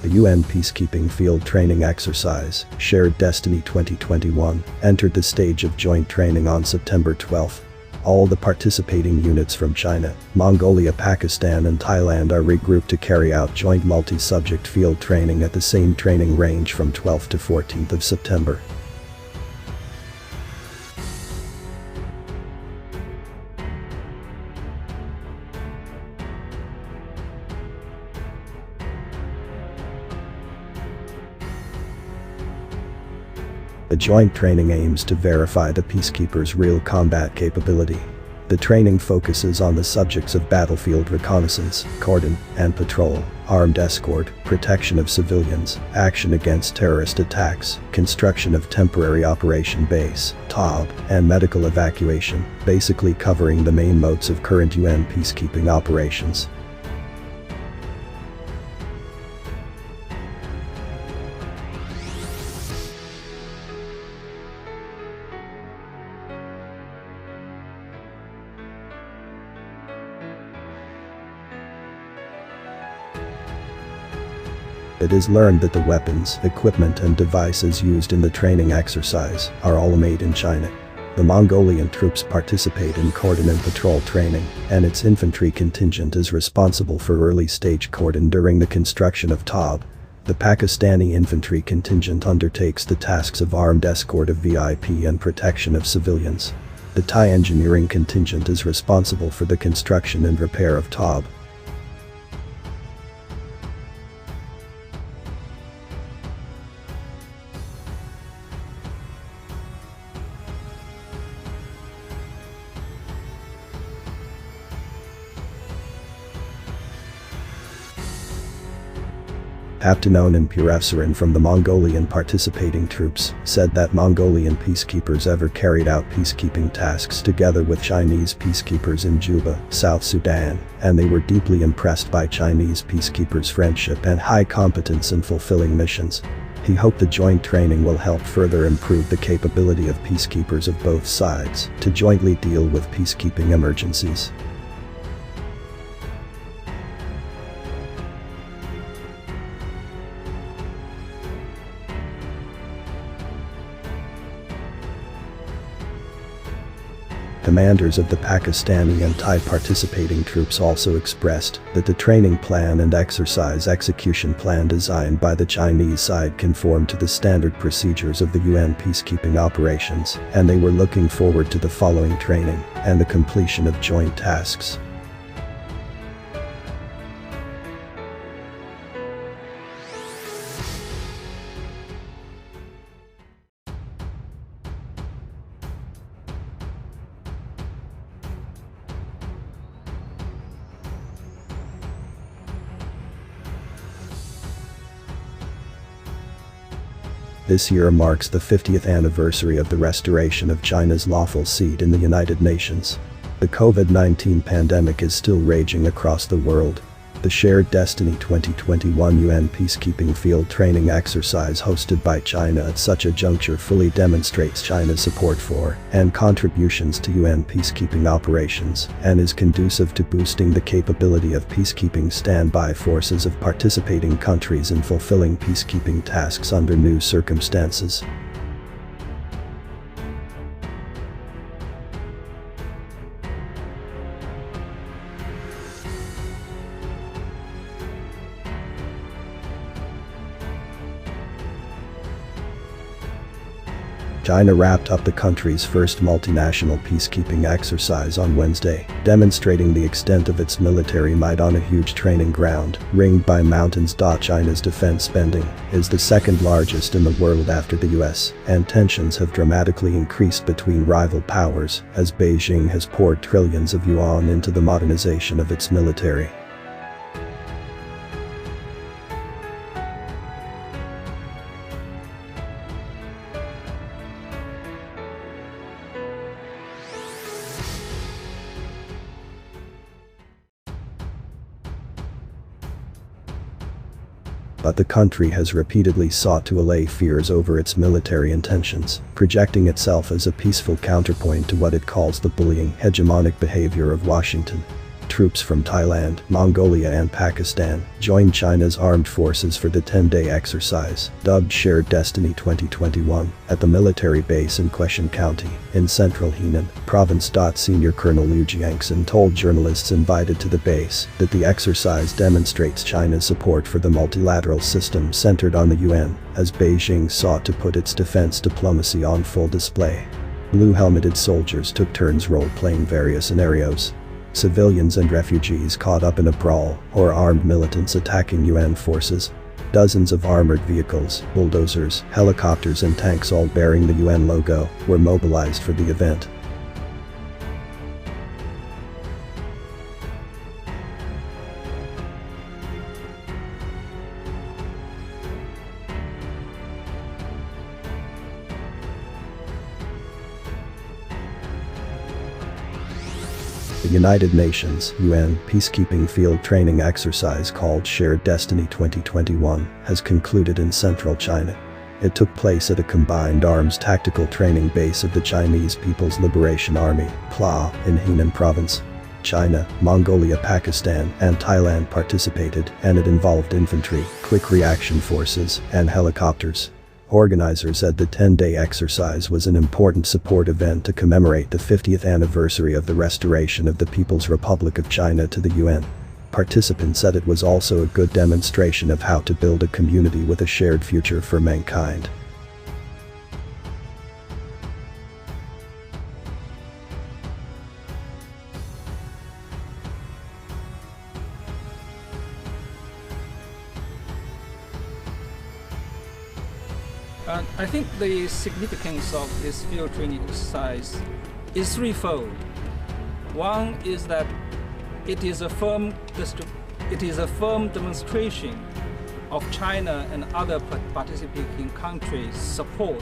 A UN peacekeeping field training exercise, Shared Destiny 2021, entered the stage of joint training on September 12. All the participating units from China, Mongolia, Pakistan and Thailand are regrouped to carry out joint multi-subject field training at the same training range from 12th to 14th of September. The joint training aims to verify the peacekeepers' real combat capability. The training focuses on the subjects of battlefield reconnaissance, cordon and patrol, armed escort, protection of civilians, action against terrorist attacks, construction of temporary operation base, TOB, and medical evacuation, basically covering the main modes of current UN peacekeeping operations. It is learned that the weapons, equipment and devices used in the training exercise are all made in China. The Mongolian troops participate in cordon and patrol training, and its infantry contingent is responsible for early-stage cordon during the construction of TOB. The Pakistani infantry contingent undertakes the tasks of armed escort of VIP and protection of civilians. The Thai engineering contingent is responsible for the construction and repair of TOB. Captain Onon Purevsuren from the Mongolian participating troops said that Mongolian peacekeepers ever carried out peacekeeping tasks together with Chinese peacekeepers in Juba, South Sudan, and they were deeply impressed by Chinese peacekeepers' friendship and high competence in fulfilling missions. He hoped the joint training will help further improve the capability of peacekeepers of both sides to jointly deal with peacekeeping emergencies. Commanders of the Pakistani and Thai participating troops also expressed that the training plan and exercise execution plan designed by the Chinese side conformed to the standard procedures of the UN peacekeeping operations, and they were looking forward to the following training and the completion of joint tasks. This year marks the 50th anniversary of the restoration of China's lawful seat in the United Nations. The COVID-19 pandemic is still raging across the world. The Shared Destiny 2021 UN peacekeeping field training exercise hosted by China at such a juncture fully demonstrates China's support for and contributions to UN peacekeeping operations and is conducive to boosting the capability of peacekeeping standby forces of participating countries in fulfilling peacekeeping tasks under new circumstances. China wrapped up the country's first multinational peacekeeping exercise on Wednesday, demonstrating the extent of its military might on a huge training ground, ringed by mountains. China's defense spending is the second largest in the world after the US, and tensions have dramatically increased between rival powers as Beijing has poured trillions of yuan into the modernization of its military. But the country has repeatedly sought to allay fears over its military intentions, projecting itself as a peaceful counterpoint to what it calls the bullying, hegemonic behavior of Washington. troops from Thailand, Mongolia and Pakistan joined China's armed forces for the 10-day exercise, dubbed Shared Destiny 2021, at the military base in Quechan County, in central Henan province. Senior Colonel Liu Jiangxin told journalists invited to the base that the exercise demonstrates China's support for the multilateral system centered on the UN, as Beijing sought to put its defense diplomacy on full display. Blue-helmeted soldiers took turns role-playing various scenarios. Civilians and refugees caught up in a brawl, or armed militants attacking UN forces. Dozens of armored vehicles, bulldozers, helicopters and tanks, all bearing the UN logo, were mobilized for the event. The United Nations (UN) peacekeeping field training exercise called Shared Destiny 2021 has concluded in central China. It took place at a combined arms tactical training base of the Chinese People's Liberation Army (PLA) in Henan province. China, Mongolia, Pakistan and Thailand participated, and it involved infantry, quick reaction forces and helicopters. Organizers said the 10-day exercise was an important support event to commemorate the 50th anniversary of the restoration of the People's Republic of China to the UN. Participants said it was also a good demonstration of how to build a community with a shared future for mankind. I think the significance of this field training exercise is threefold. One is that it is a firm demonstration of China and other participating countries' support